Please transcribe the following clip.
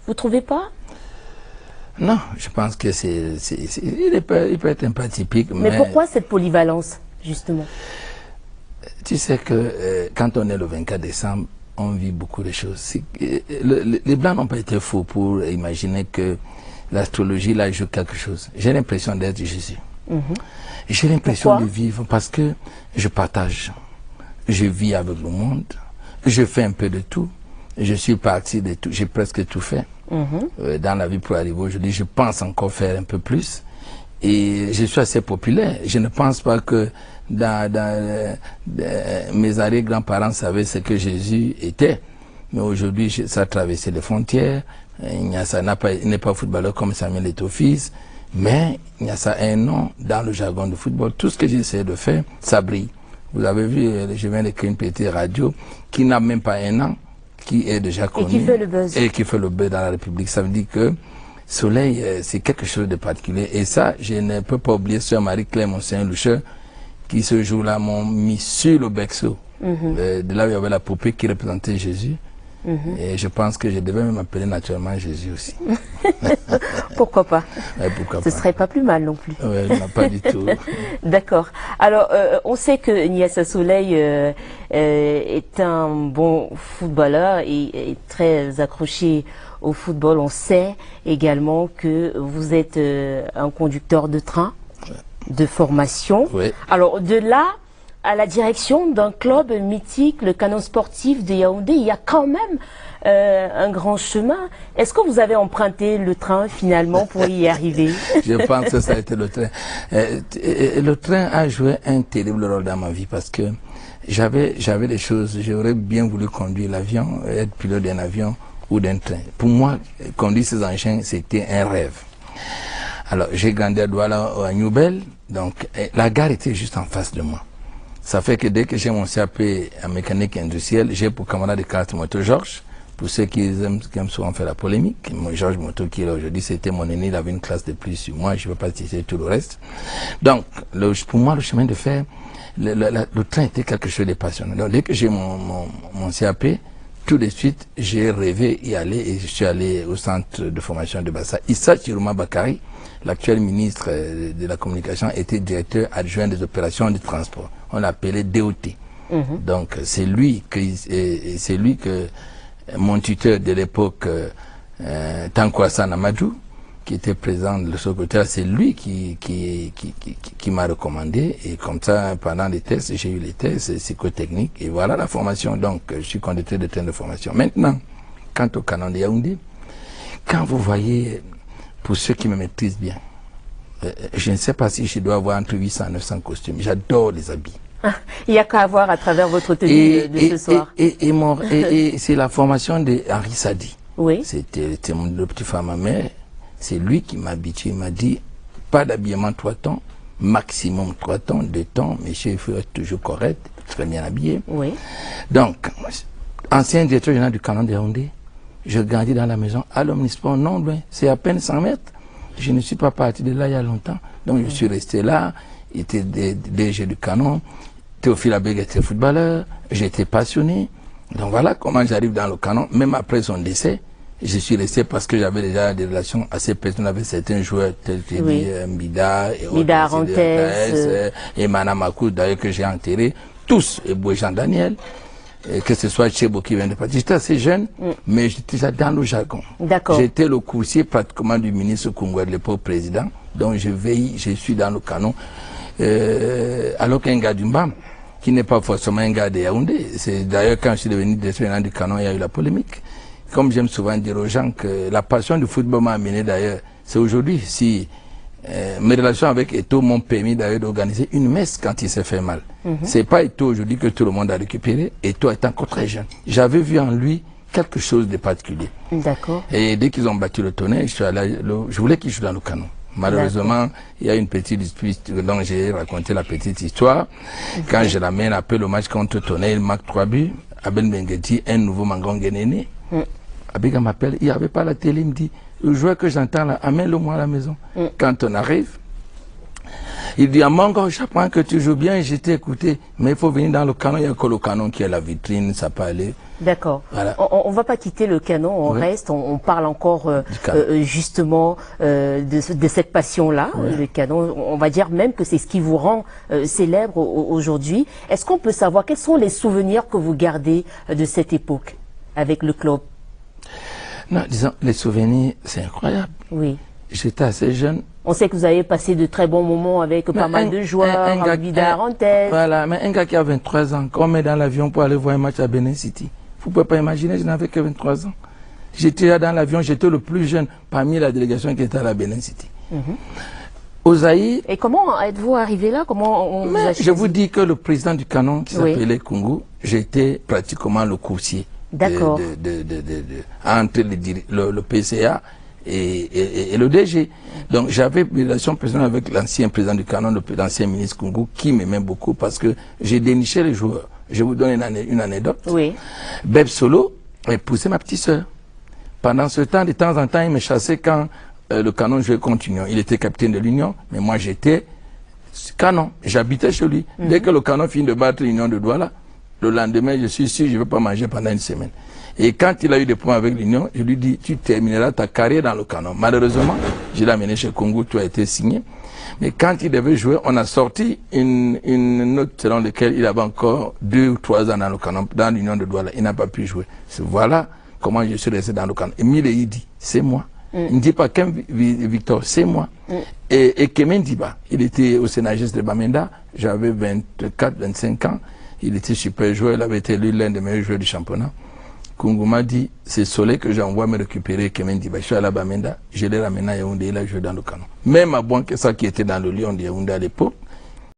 Vous trouvez pas? Non, je pense que il peut être un peu atypique. Mais pourquoi cette polyvalence, justement? Tu sais que quand on est le 24 décembre, on vit beaucoup de choses. Les Blancs n'ont pas été faux pour imaginer que l'astrologie, là, joue quelque chose. J'ai l'impression d'être Jésus. J'ai l'impression de vivre parce que je partage. Je vis avec le monde. Je fais un peu de tout. Je suis parti de tout. J'ai presque tout fait. Dans la vie pour arriver aujourd'hui, je pense encore faire un peu plus. Et je suis assez populaire. Je ne pense pas que mes arrière-grands-parents savaient ce que Jésus était. Mais aujourd'hui, ça a traversé les frontières. Il n'est pas footballeur comme Samuel Eto'o-Fils. Mais il y a ça un nom dans le jargon de football. Tout ce que j'essaie de faire, ça brille. Vous avez vu, je viens d'écrire une petite radio qui n'a même pas un an, qui est déjà connu. Et qui fait le buzz. Et qui fait le buzz dans la République. Ça veut dire que Soleil, c'est quelque chose de particulier. Et ça, je ne peux pas oublier Sœur Marie-Claire Monseigneur-Loucheur, qui ce jour-là m'ont mis sur le berceau. De là où il y avait la poupée qui représentait Jésus. Et je pense que je devais m'appeler naturellement Jésus aussi. Pourquoi pas? Pourquoi Ce pas. serait pas plus mal non plus. Non, pas du tout. D'accord. Alors, on sait que Niassa Soleil est un bon footballeur et très accroché au football. On sait également que vous êtes un conducteur de train de formation. Alors, de là à la direction d'un club mythique, le Canon Sportif de Yaoundé, il y a quand même un grand chemin. Est-ce que vous avez emprunté le train finalement pour y arriver? Je pense que ça a été le train. Le train a joué un terrible rôle dans ma vie parce que j'avais des choses, j'aurais bien voulu conduire l'avion, être pilote d'un avion ou d'un train. Pour moi, conduire ces engins, c'était un rêve. Alors, j'ai grandi à Douala, à Newbel, donc la gare était juste en face de moi. Ça fait que dès que j'ai mon CAP en mécanique industrielle, j'ai pour camarade de classe moto Georges. Pour ceux qui aiment souvent faire la polémique, Georges Moto qui est là aujourd'hui, c'était mon aîné, il avait une classe de plus sur moi, je ne veux pas citer tout le reste. Donc, pour moi, le chemin de fer, le train était quelque chose de passionnant. Donc, dès que j'ai mon CAP, tout de suite, j'ai rêvé y aller et je suis allé au centre de formation de Bassa. Issa Chirouma Bakari, l'actuel ministre de la communication, était directeur adjoint des opérations de transport. On l'appelait DOT. Donc c'est lui que mon tuteur de l'époque, Tankwasa Namadou, qui était président de secrétaire, c'est lui qui m'a recommandé. Et comme ça, pendant les tests, j'ai eu les tests psychotechniques. Et voilà la formation. Donc, je suis conducteur de train de formation. Maintenant, quant au Canon de Yaoundé, quand vous voyez, pour ceux qui me maîtrisent bien, je ne sais pas si je dois avoir entre 800 et 900 costumes. J'adore les habits. Il n'y a qu'à voir à travers votre tenue de ce soir. Et c'est la formation d'Henri Sadi. Oui. C'était le petit frère à ma mère. C'est lui qui m'a habitué. Il m'a dit, pas d'habillement 3 temps, maximum 3 temps, 2 temps. Monsieur, il faut être toujours correct, très bien habillé. Oui. Donc, ancien directeur général du Canon de Yaoundé, je grandis dans la maison à l'Omnisport, non loin, c'est à peine 100 mètres. Je ne suis pas parti de là il y a longtemps. Donc, je suis resté là. Il était DG du Canon. Théophile Abeg était footballeur. J'étais passionné. Donc, voilà comment j'arrive dans le Canon. Même après son décès, je suis resté parce que j'avais déjà des relations assez personnelles avec certains joueurs tels que Mbida, Mida Arantes, et Manamakou, d'ailleurs, que j'ai enterré. Tous, et Jean Daniel. Que ce soit Chebo qui vient de partir. J'étais assez jeune, mais j'étais dans le jargon. J'étais le coursier pratiquement du ministre Kungwe de l'époque président. Donc je suis dans le Canon. Alors qu'un gars du Mbam, qui n'est pas forcément un gars de Yaoundé, c'est d'ailleurs quand je suis devenu directeur du Canon, il y a eu la polémique. Comme j'aime souvent dire aux gens que la passion du football m'a amené d'ailleurs, c'est aujourd'hui, si mes relations avec Eto'o m'ont permis d'ailleurs d'organiser une messe quand il s'est fait mal. C'est pas Eto'o aujourd'hui que tout le monde a récupéré. Eto'o est encore très jeune. J'avais vu en lui quelque chose de particulier. D'accord. Et dès qu'ils ont battu le tonnerre, je voulais qu'il joue dans le Canon. Malheureusement, il y a une petite dispute dont j'ai raconté la petite histoire. Quand je l'amène après le match contre Tonnerre, il marque 3 buts. Abel Bengueti, un nouveau Mangongue est né. Abega m'appelle, il n'y avait pas la télé, il me dit, le joueur que j'entends là, amène-le moi à la maison. Quand on arrive, Il dit, Amango, j'apprends que tu joues bien, je t'ai écouté, mais il faut venir dans le canon, il n'y a que le canon qui est la vitrine, ça peut aller. D'accord. Voilà. On va pas quitter le canon, on reste, on parle encore justement de cette passion-là, le canon. On va dire même que c'est ce qui vous rend célèbre aujourd'hui. Est-ce qu'on peut savoir quels sont les souvenirs que vous gardez de cette époque avec le club? Non, disons, les souvenirs, c'est incroyable. Oui. J'étais assez jeune. On sait que vous avez passé de très bons moments avec pas mal de joueurs, Vida Arantes. Voilà, mais un gars qui a 23 ans, quand on met dans l'avion pour aller voir un match à Benin City, vous ne pouvez pas imaginer, je n'avais que 23 ans. J'étais là dans l'avion, j'étais le plus jeune parmi la délégation qui était à la Benin City. Au Zaïre. Et comment êtes-vous arrivé là? Comment on vous a choisi? Je vous dis que le président du canon, qui s'appelait Kungu, j'étais pratiquement le coursier. D'accord. Entre le PCA et le DG. Donc j'avais une relation personnelle avec l'ancien président du canon, l'ancien ministre Kungu, qui m'aimait beaucoup parce que j'ai déniché les joueurs. Je vous donne une anecdote. Oui. Beb Solo épousait ma petite sœur. Pendant ce temps, de temps en temps, il me chassait quand le canon jouait contre l'Union. Il était capitaine de l'Union, mais moi j'étais canon. J'habitais chez lui. Dès que le canon finit de battre l'Union de Douala, le lendemain, je suis sûr, je ne vais pas manger pendant une semaine. Et quand il a eu des problèmes avec l'Union, je lui dis, tu termineras ta carrière dans le canon. Malheureusement, je l'ai amené chez Congo, tout a été signé. Mais quand il devait jouer, on a sorti une note selon laquelle il avait encore 2 ou 3 ans dans le canon, dans l'Union de Douala. Il n'a pas pu jouer. Voilà comment je suis resté dans le canon. Et Mile, il dit, c'est moi. Il ne dit pas qu'un Victor, c'est moi. Et Kemen Diba, il était au Sénagès de Bamenda, j'avais 24, 25 ans. Il était super joueur, il avait été élu l'un des meilleurs joueurs du championnat. Kungu m'a dit, c'est Soleil que j'envoie me récupérer Kemen Diba. Je suis à la Bamenda, je l'ai ramené à Yaoundé, il a joué dans le canon. Même à Bonke, ça qui était dans le Lion de Yaoundé à l'époque,